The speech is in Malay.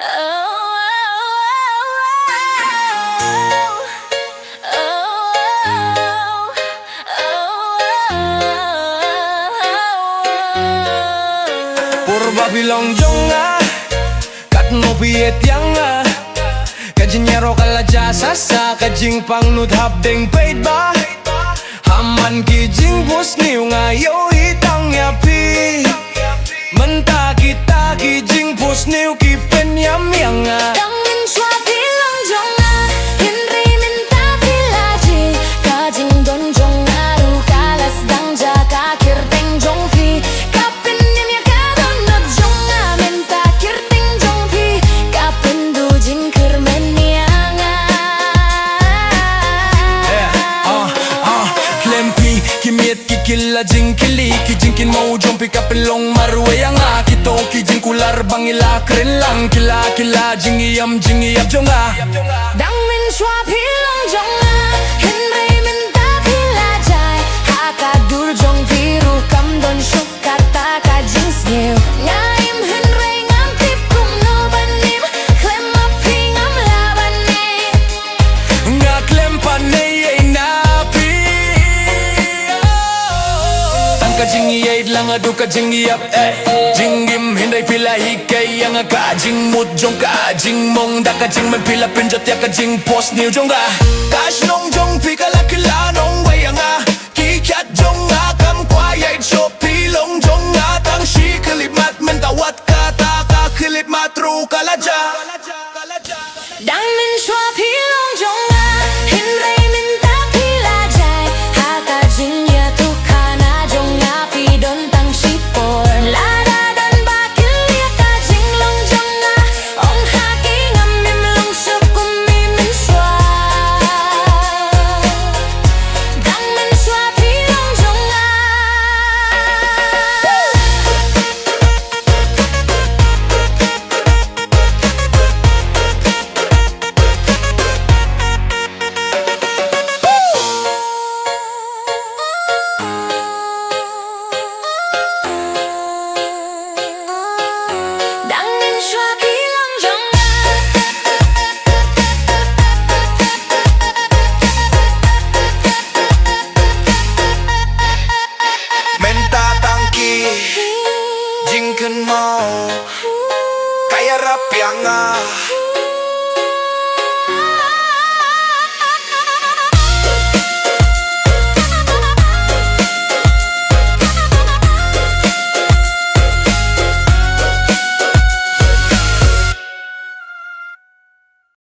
Purba bilang jonga kat no piet yang kajinyaro kala jasa sa kajing pangnut habdeng paid ba haman kijing bus niu ngayo hitang yapi menta kita kijing bus niu kipen yam yang Dangin chua bilang jonga Henry minta vilaji kajing don jonga ru kalas dang jaka kirteng jong fi kapin nim ya kadon no jonga minta kirteng jong fi kapin du jing kermen nianga Klempi kimiet kikila jing kili kijingkin mau jompi kapin long marwe yang kito kijing kular bangila keren lang kila kila jing iyam jonga Dangin chua bilang jonga Henry minta vilajai hakadur jong biru kam don shuk kata kajing snew ngaim Henry ngantip kum no banim klem api ngam labane nga klempane ay napi tangka jing iyay lang aduka jing iyap jingim hinday pila hikay yang kajing mut jong kajing mong da kajing man pila pinjot ya kajing post niu jonga kash nong jong pikala kila nong wayang kikyat jonga kam kwayay chopi long jonga tang shi kalimat mentawat kata ka kalimat ru kalaja Dangin chua bilang jonga Henry minta vilajai hakajing ya tukana jonga pi don tang shipor lada don bakil ya kajing long jonga om haki ngamim long sukum mimin chua Dangin chua bilang jonga Dangin chua bilang jonga menta tangki jingken mau kaya rap yang